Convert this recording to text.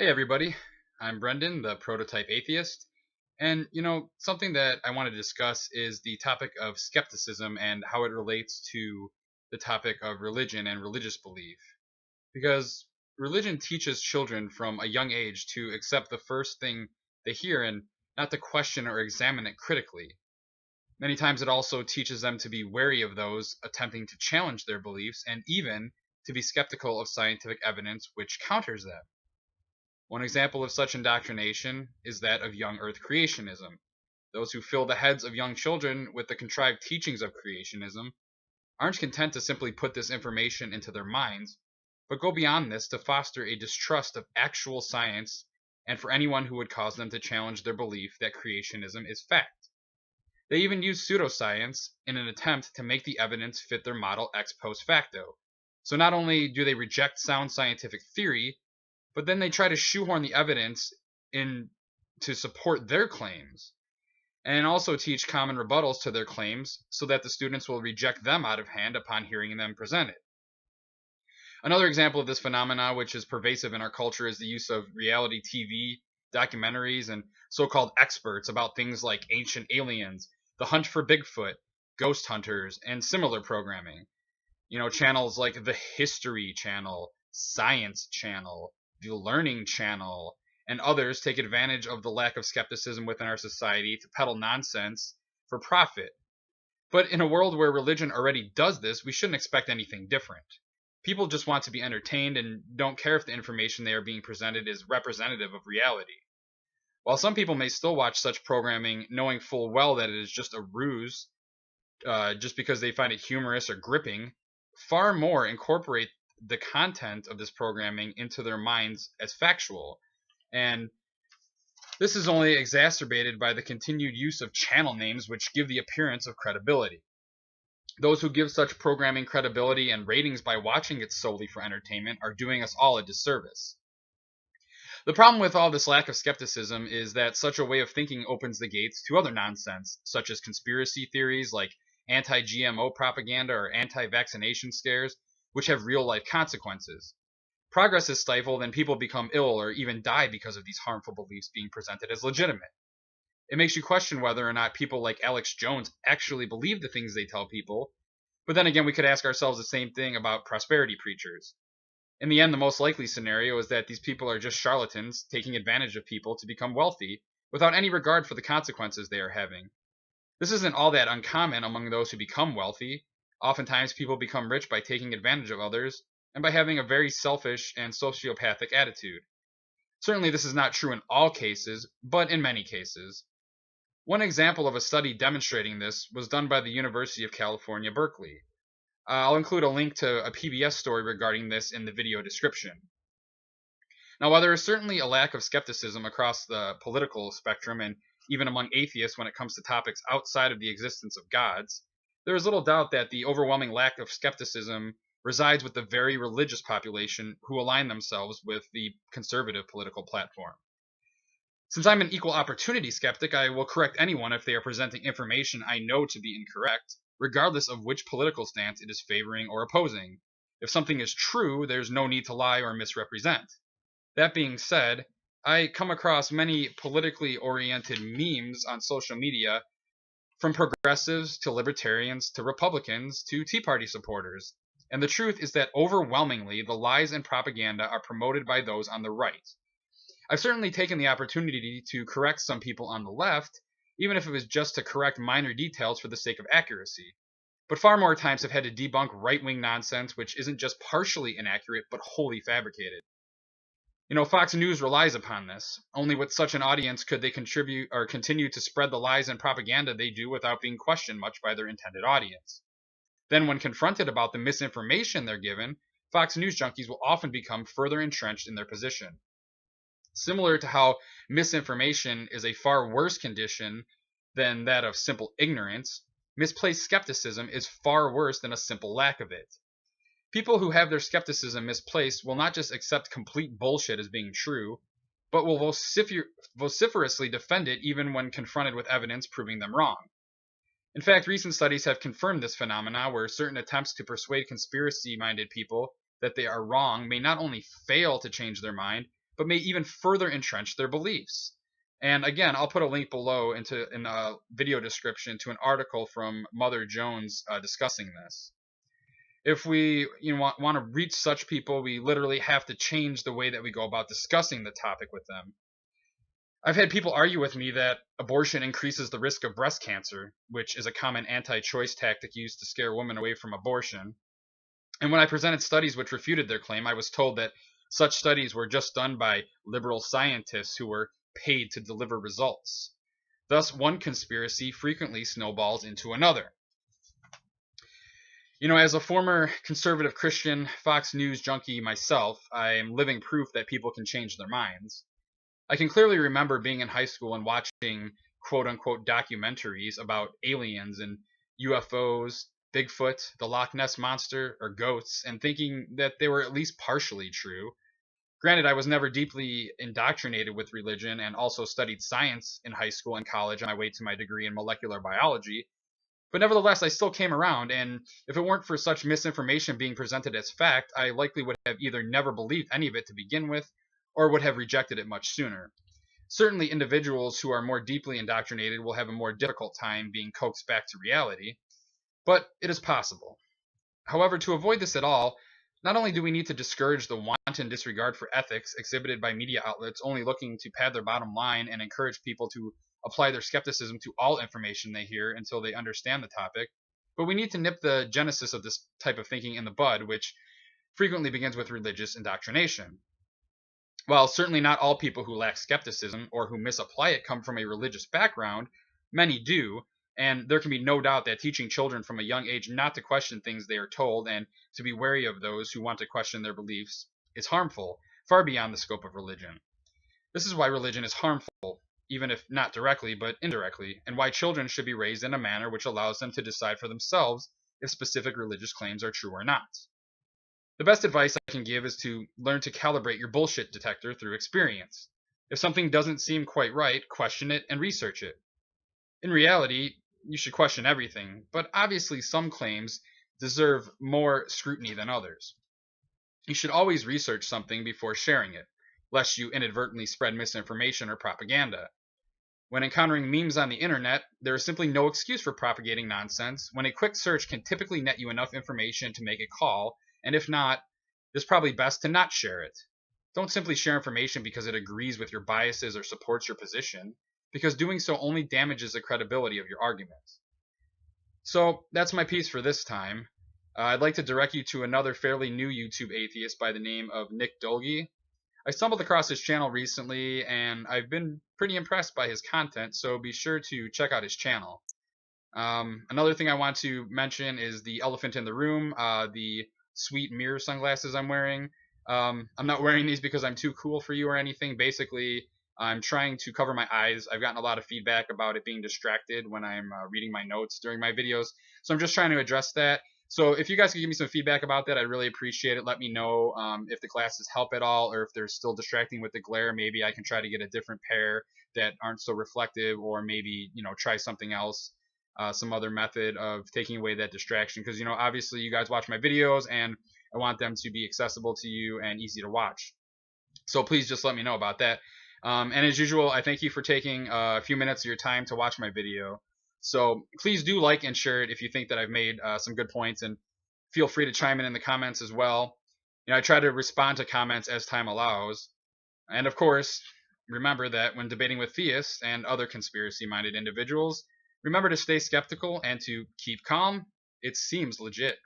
Hey everybody, I'm Brendan, the prototype atheist. And something that I want to discuss is the topic of skepticism and how it relates to the topic of religion and religious belief. Because religion teaches children from a young age to accept the first thing they hear and not to question or examine it critically. Many times it also teaches them to be wary of those attempting to challenge their beliefs and even to be skeptical of scientific evidence which counters them. One example of such indoctrination is that of young earth creationism. Those who fill the heads of young children with the contrived teachings of creationism aren't content to simply put this information into their minds, but go beyond this to foster a distrust of actual science and for anyone who would cause them to challenge their belief that creationism is fact. They even use pseudoscience in an attempt to make the evidence fit their model ex post facto. So not only do they reject sound scientific theory, but then they try to shoehorn the evidence in to support their claims and also teach common rebuttals to their claims so that the students will reject them out of hand upon hearing them presented. Another example of this phenomena, which is pervasive in our culture, is the use of reality TV, documentaries, and so-called experts about things like ancient aliens, the hunt for Bigfoot, ghost hunters, and similar programming. Channels like the History Channel, Science Channel, the Learning Channel, and others take advantage of the lack of skepticism within our society to peddle nonsense for profit. But in a world where religion already does this, we shouldn't expect anything different. People just want to be entertained and don't care if the information they are being presented is representative of reality. While some people may still watch such programming knowing full well that it is just a ruse, just because they find it humorous or gripping, far more incorporate the content of this programming into their minds as factual. And this is only exacerbated by the continued use of channel names which give the appearance of credibility. Those who give such programming credibility and ratings by watching it solely for entertainment are doing us all a disservice. The problem with all this lack of skepticism is that such a way of thinking opens the gates to other nonsense, such as conspiracy theories like anti-GMO propaganda or anti-vaccination scares, which have real-life consequences. Progress is stifled and people become ill or even die because of these harmful beliefs being presented as legitimate. It makes you question whether or not people like Alex Jones actually believe the things they tell people, but then again, we could ask ourselves the same thing about prosperity preachers. In the end, the most likely scenario is that these people are just charlatans taking advantage of people to become wealthy without any regard for the consequences they are having. This isn't all that uncommon among those who become wealthy. Oftentimes, people become rich by taking advantage of others and by having a very selfish and sociopathic attitude. Certainly, this is not true in all cases, but in many cases. One example of a study demonstrating this was done by the University of California, Berkeley. I'll include a link to a PBS story regarding this in the video description. Now, while there is certainly a lack of skepticism across the political spectrum and even among atheists when it comes to topics outside of the existence of gods, there is little doubt that the overwhelming lack of skepticism resides with the very religious population who align themselves with the conservative political platform. Since I'm an equal opportunity skeptic, I will correct anyone if they are presenting information I know to be incorrect, regardless of which political stance it is favoring or opposing. If something is true, there's no need to lie or misrepresent. That being said, I come across many politically oriented memes on social media, from progressives to libertarians to Republicans to Tea Party supporters. And the truth is that overwhelmingly the lies and propaganda are promoted by those on the right. I've certainly taken the opportunity to correct some people on the left, even if it was just to correct minor details for the sake of accuracy. But far more times I've had to debunk right-wing nonsense which isn't just partially inaccurate but wholly fabricated. Fox News relies upon this. Only with such an audience could they contribute or continue to spread the lies and propaganda they do without being questioned much by their intended audience. Then when confronted about the misinformation they're given, Fox News junkies will often become further entrenched in their position. Similar to how misinformation is a far worse condition than that of simple ignorance, misplaced skepticism is far worse than a simple lack of it. People who have their skepticism misplaced will not just accept complete bullshit as being true, but will vociferously defend it even when confronted with evidence proving them wrong. In fact, recent studies have confirmed this phenomena where certain attempts to persuade conspiracy-minded people that they are wrong may not only fail to change their mind, but may even further entrench their beliefs. And again, I'll put a link below in a video description to an article from Mother Jones discussing this. If we want to reach such people, we literally have to change the way that we go about discussing the topic with them. I've had people argue with me that abortion increases the risk of breast cancer, which is a common anti-choice tactic used to scare women away from abortion. And when I presented studies which refuted their claim, I was told that such studies were just done by liberal scientists who were paid to deliver results. Thus, one conspiracy frequently snowballs into another. As a former conservative Christian Fox News junkie myself, I am living proof that people can change their minds. I can clearly remember being in high school and watching quote unquote documentaries about aliens and UFOs, Bigfoot, the Loch Ness Monster, or ghosts, and thinking that they were at least partially true. Granted, I was never deeply indoctrinated with religion and also studied science in high school and college on my way to my degree in molecular biology. But nevertheless, I still came around, and if it weren't for such misinformation being presented as fact, I likely would have either never believed any of it to begin with, or would have rejected it much sooner. Certainly, individuals who are more deeply indoctrinated will have a more difficult time being coaxed back to reality, but it is possible. However, to avoid this at all, not only do we need to discourage the wanton disregard for ethics exhibited by media outlets only looking to pad their bottom line and encourage people to apply their skepticism to all information they hear until they understand the topic, but we need to nip the genesis of this type of thinking in the bud, which frequently begins with religious indoctrination. While certainly not all people who lack skepticism or who misapply it come from a religious background, many do, and there can be no doubt that teaching children from a young age not to question things they are told and to be wary of those who want to question their beliefs is harmful, far beyond the scope of religion. This is why religion is harmful, even if not directly but indirectly, and why children should be raised in a manner which allows them to decide for themselves if specific religious claims are true or not. The best advice I can give is to learn to calibrate your bullshit detector through experience. If something doesn't seem quite right, question it and research it. In reality, you should question everything, but obviously some claims deserve more scrutiny than others. You should always research something before sharing it, lest you inadvertently spread misinformation or propaganda. When encountering memes on the internet, there is simply no excuse for propagating nonsense when a quick search can typically net you enough information to make a call, and if not, it's probably best to not share it. Don't simply share information because it agrees with your biases or supports your position, because doing so only damages the credibility of your arguments. So that's my piece for this time. I'd like to direct you to another fairly new YouTube atheist by the name of Nick Dolge. I stumbled across his channel recently and I've been pretty impressed by his content, so be sure to check out his channel. Another thing I want to mention is the elephant in the room, the sweet mirror sunglasses I'm wearing. I'm not wearing these because I'm too cool for you or anything. Basically, I'm trying to cover my eyes. I've gotten a lot of feedback about it being distracted when I'm reading my notes during my videos, so I'm just trying to address that. So if you guys could give me some feedback about that, I'd really appreciate it. Let me know if the glasses help at all, or if they're still distracting with the glare. Maybe I can try to get a different pair that aren't so reflective, or maybe try something else, some other method of taking away that distraction. Because obviously you guys watch my videos, and I want them to be accessible to you and easy to watch. So please just let me know about that. And as usual, I thank you for taking a few minutes of your time to watch my video. So please do like and share it if you think that I've made some good points, and feel free to chime in the comments as well. I try to respond to comments as time allows. And of course, remember that when debating with theists and other conspiracy-minded individuals, remember to stay skeptical and to keep calm. It seems legit.